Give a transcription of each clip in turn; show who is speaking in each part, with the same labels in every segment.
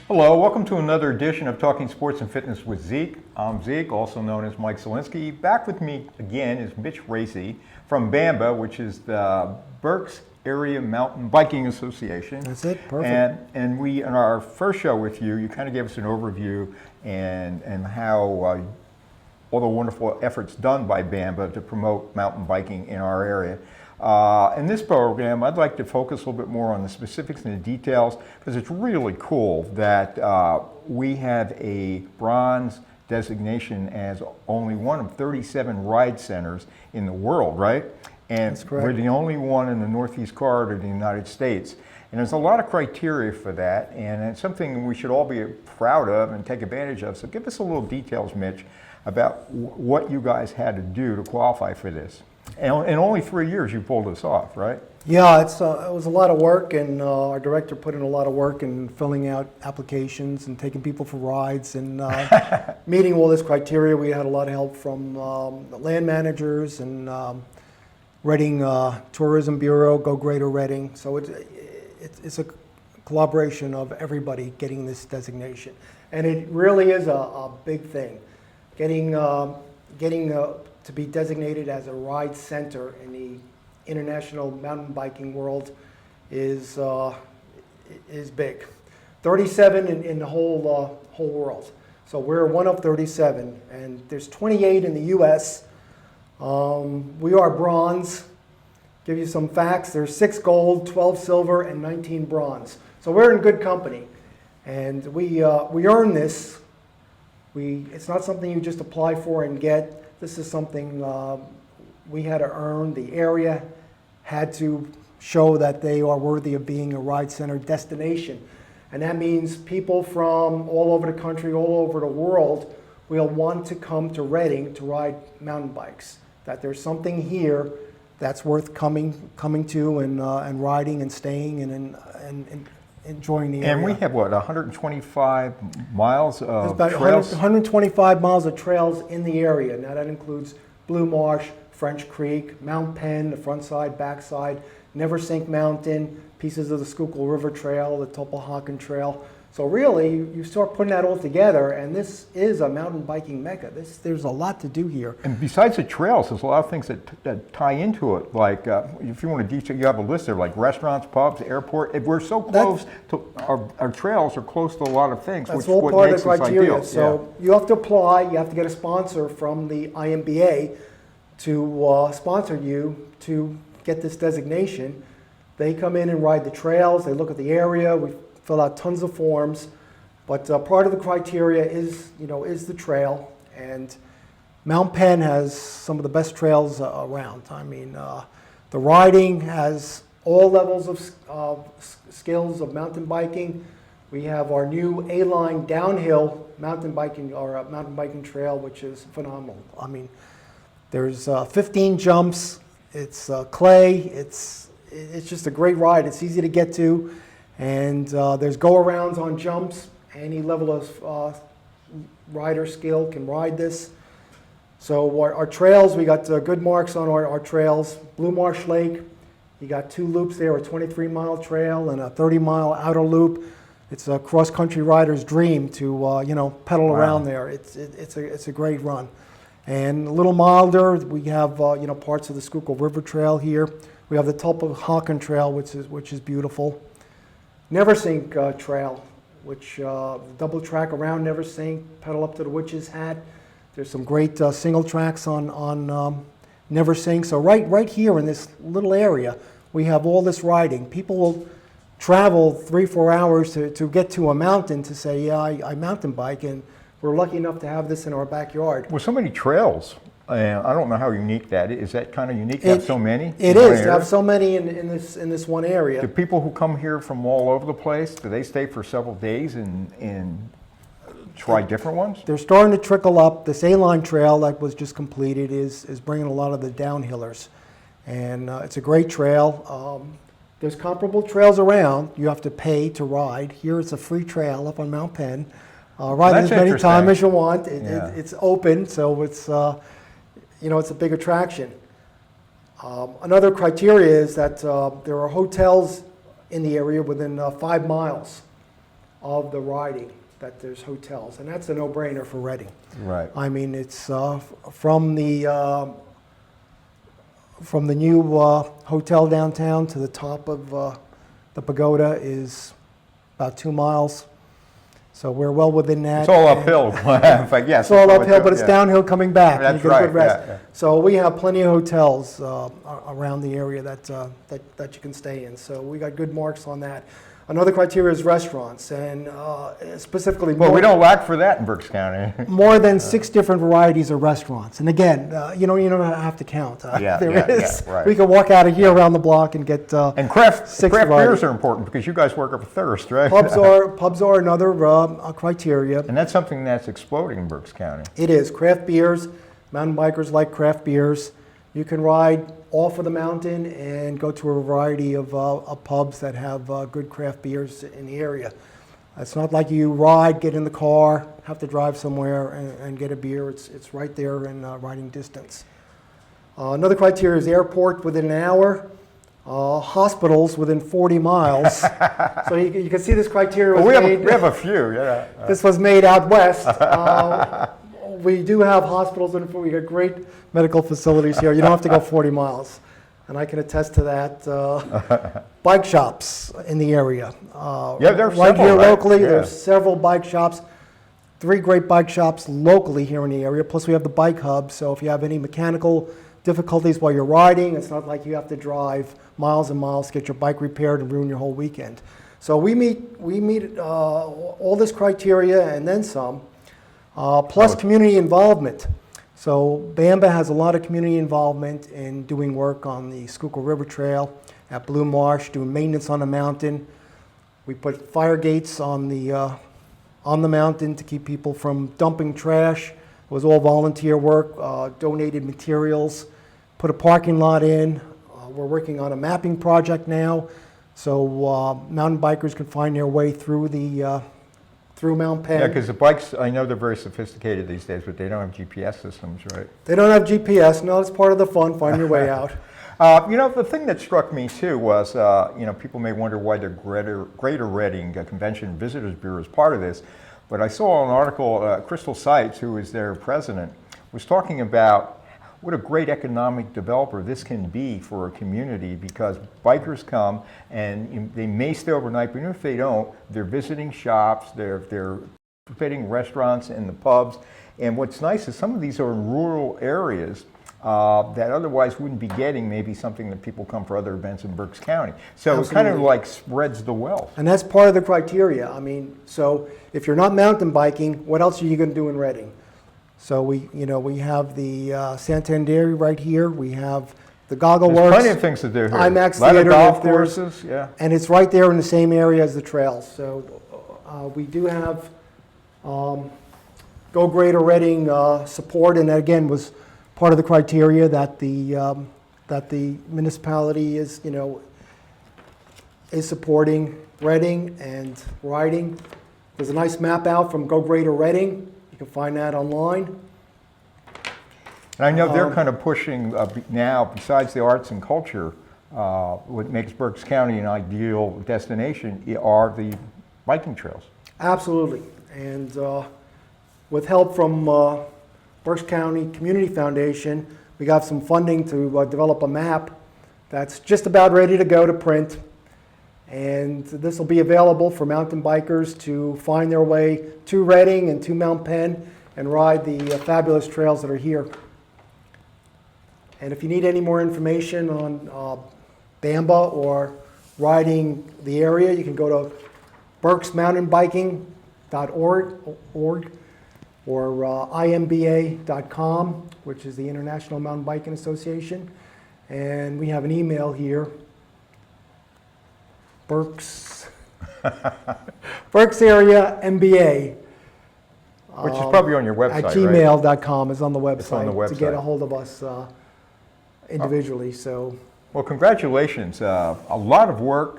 Speaker 1: Hello, welcome to another edition of Talking Sports and Fitness with Zeke. I'm Zeke, also known as Mike Zielinski. Back with me again is Mitch Raczy from BAMBA, which is the Berks Area Mountain Biking Association.
Speaker 2: That's it, perfect.
Speaker 1: And we, in our first show with you, you kind of gave us an overview and how all the wonderful efforts done by BAMBA to promote mountain biking in our area. In this program, I'd like to focus a little bit more on the specifics and the details because it's really cool that we have a bronze designation as only one of 37 ride centers in the world, right? And
Speaker 2: That's correct.
Speaker 1: we're the only one in the Northeast corridor of the United States. And there's a lot of criteria for that, and it's something we should all be proud of and take advantage of. So give us a little details, Mitch, about what you guys had to do to qualify for this. And in only 3 years you pulled this off, right?
Speaker 2: Yeah, it was a lot of work, and our director put in a lot of work in filling out applications and taking people for rides and meeting all this criteria. We had a lot of help from the land managers and Reading Tourism Bureau, Go Greater Reading. So it's a collaboration of everybody getting this designation. And it really is a big thing. Getting to be designated as a ride center in the international mountain biking world is big. 37 in the whole world. So we're one of 37, and there's 28 in the U.S. We are bronze. Give you some facts. There's 6 gold, 12 silver, and 19 bronze. So we're in good company, and we earn this. It's not something you just apply for and get. This is something we had to earn. The area had to show that they are worthy of being a ride center destination. And that means people from all over the country, all over the world, will want to come to Reading to ride mountain bikes. That there's something here that's worth coming to and riding and staying and enjoying the area.
Speaker 1: And we have, what, 125 miles of
Speaker 2: There's about
Speaker 1: trails?
Speaker 2: 125 miles of trails in the area. Now that includes Blue Marsh, French Creek, Mount Penn, the front side, back side, Neversink Mountain, pieces of the Schuylkill River Trail, the Topolhocken Trail. So really, you start putting that all together, and this is a mountain biking mecca. There's a lot to do here.
Speaker 1: And besides the trails, there's a lot of things that tie into it. Like, if you want to detail, you have a list there, like restaurants, pubs, airport. If we're so close to, our trails are close to a lot of things,
Speaker 2: That's
Speaker 1: which
Speaker 2: all
Speaker 1: what
Speaker 2: part of
Speaker 1: makes
Speaker 2: the
Speaker 1: us
Speaker 2: criteria.
Speaker 1: ideal.
Speaker 2: So you have to apply. You have to get a sponsor from the IMBA to sponsor you to get this designation. They come in and ride the trails. They look at the area. We fill out tons of forms, but part of the criteria is the trail, and Mount Penn has some of the best trails around. I mean, the riding has all levels of skills of mountain biking. We have our new A-line downhill mountain biking trail, which is phenomenal. I mean, there's 15 jumps. It's clay. It's just a great ride. It's easy to get to. And there's go-arounds on jumps. Any level of rider skill can ride this. So our trails, we got good marks on our trails. Blue Marsh Lake, you got 2 loops there, a 23-mile trail and a 30-mile outer loop. It's a cross-country rider's dream to pedal around there. It's a great run. And a little milder, we have parts of the Schuylkill River Trail here. We have the Topolhocken Trail, which is beautiful. Neversink Trail, which double track around Neversink, pedal up to the Witch's Hat. There's some great single tracks on Neversink. So right here in this little area, we have all this riding. People will travel 3-4 hours to get to a mountain to say, yeah, I mountain bike, and we're lucky enough to have this in our backyard.
Speaker 1: With so many trails, I don't know how unique that is. Is that kind of unique to have so many?
Speaker 2: It is to have so many in this one area.
Speaker 1: Do people who come here from all over the place, do they stay for several days and try different ones?
Speaker 2: They're starting to trickle up. This A-line trail that was just completed is bringing a lot of the downhillers. And it's a great trail. There's comparable trails around. You have to pay to ride. Here it's a free trail up on Mount Penn. Ride as many times as you want. It's open, so it's it's a big attraction. Another criteria is that there are hotels in the area within 5 miles of the riding that there's hotels, and that's a no-brainer for Reading.
Speaker 1: Right.
Speaker 2: I mean, it's from the new hotel downtown to the top of the pagoda is about 2 miles. So we're well within that.
Speaker 1: It's all uphill. In fact, yes.
Speaker 2: It's all uphill, but it's
Speaker 1: yeah.
Speaker 2: downhill coming back.
Speaker 1: That's
Speaker 2: and you get a good
Speaker 1: right,
Speaker 2: rest.
Speaker 1: yeah, yeah.
Speaker 2: So we have plenty of hotels around the area that you can stay in. So we got good marks on that. Another criteria is restaurants, and specifically
Speaker 1: Well, we don't lack for that in Berks County.
Speaker 2: more than 6 different varieties of restaurants. And again, you don't have to count. There is.
Speaker 1: Yeah, right.
Speaker 2: We can walk out of here around the block and get
Speaker 1: And craft
Speaker 2: 6
Speaker 1: beers
Speaker 2: varieties.
Speaker 1: are important because you guys work up a thirst, right?
Speaker 2: Pubs are another criteria.
Speaker 1: And that's something that's exploding in Berks County.
Speaker 2: It is. Craft beers, mountain bikers like craft beers. You can ride off of the mountain and go to a variety of pubs that have good craft beers in the area. It's not like you ride, get in the car, have to drive somewhere and get a beer. It's right there in riding distance. Another criteria is airport within an hour. Hospitals within 40 miles. So you can see this criteria was
Speaker 1: Well,
Speaker 2: made.
Speaker 1: we have a few, yeah.
Speaker 2: This was made out west. We do have hospitals, and we got great medical facilities here. You don't have to go 40 miles. And I can attest to that. Bike shops in the area.
Speaker 1: Yeah, there are
Speaker 2: right
Speaker 1: several,
Speaker 2: here
Speaker 1: right?
Speaker 2: locally,
Speaker 1: Yeah.
Speaker 2: there's several bike shops. 3 great bike shops locally here in the area. Plus we have the bike hub. So if you have any mechanical difficulties while you're riding, it's not like you have to drive miles and miles to get your bike repaired and ruin your whole weekend. So we meet all this criteria and then some. Plus community involvement. So BAMBA has a lot of community involvement in doing work on the Schuylkill River Trail at Blue Marsh, doing maintenance on the mountain. We put fire gates on the mountain to keep people from dumping trash. It was all volunteer work, donated materials, put a parking lot in. We're working on a mapping project now, so mountain bikers can find their way through through Mount Penn.
Speaker 1: Yeah, because the bikes, I know they're very sophisticated these days, but they don't have GPS systems, right?
Speaker 2: They don't have GPS. No, it's part of the fun. Find your way out.
Speaker 1: The thing that struck me too was, people may wonder why the Greater Reading Convention Visitors Bureau is part of this, but I saw an article, Crystal Seitz, who is their president, was talking about what a great economic developer this can be for a community, because bikers come and they may stay overnight, but even if they don't, they're visiting shops, they're participating restaurants and the pubs. And what's nice is some of these are in rural areas that otherwise wouldn't be getting maybe something that people come for other events in Berks County. So it kind of like spreads the wealth.
Speaker 2: And that's part of the criteria. I mean, so if you're not mountain biking, what else are you going to do in Reading? So we have the Santander right here. We have the Goggle
Speaker 1: There's
Speaker 2: Works.
Speaker 1: plenty of things to do here.
Speaker 2: IMAX
Speaker 1: a lot
Speaker 2: Theater,
Speaker 1: of golf
Speaker 2: if there's-
Speaker 1: courses, yeah.
Speaker 2: And it's right there in the same area as the trails. So we do have Go Greater Reading support, and that again was part of the criteria that the municipality is supporting Reading and riding. There's a nice map out from Go Greater Reading. You can find that online.
Speaker 1: And I know they're kind of pushing now, besides the arts and culture, what makes Berks County an ideal destination are the biking trails.
Speaker 2: Absolutely. And with help from Berks County Community Foundation, we got some funding to develop a map that's just about ready to go to print. And this will be available for mountain bikers to find their way to Reading and to Mount Penn and ride the fabulous trails that are here. And if you need any more information on BAMBA or riding the area, you can go to berksmountainbiking.org or IMBA.com, which is the International Mountain Biking Association. And we have an email here, Berks area MBA.
Speaker 1: Which is probably on your website,
Speaker 2: At
Speaker 1: right?
Speaker 2: gmail.com is on the website,
Speaker 1: It's on the
Speaker 2: to get a
Speaker 1: website.
Speaker 2: hold of us individually. So
Speaker 1: Well, congratulations. A lot of work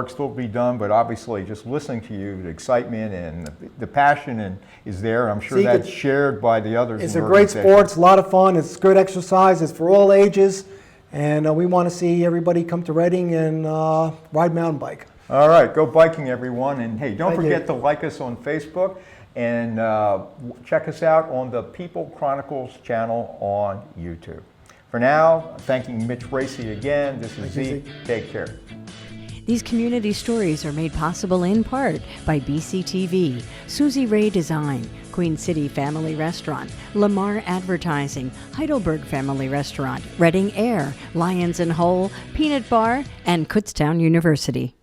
Speaker 1: still to be done, but obviously just listening to you, the excitement and the passion is there. I'm sure
Speaker 2: Zeke,
Speaker 1: that's shared by the others.
Speaker 2: it's
Speaker 1: in
Speaker 2: a
Speaker 1: the
Speaker 2: great
Speaker 1: organization.
Speaker 2: sport. It's a lot of fun. It's good exercise. It's for all ages. And we want to see everybody come to Reading and ride mountain bike.
Speaker 1: All right, go biking, everyone. And hey, don't
Speaker 2: Thank
Speaker 1: forget
Speaker 2: you.
Speaker 1: to like us on Facebook and check us out on the People Chronicles channel on YouTube. For now, thanking Mitch Racy again. This is
Speaker 2: Thank you,
Speaker 1: Zeke.
Speaker 2: Zeke.
Speaker 1: Take care.
Speaker 3: These community stories are made possible in part by BCTV, Susie Ray Design, Queen City Family Restaurant, Lamar Advertising, Heidelberg Family Restaurant, Reading Air, Lions and Hole, Peanut Bar, and Kutztown University.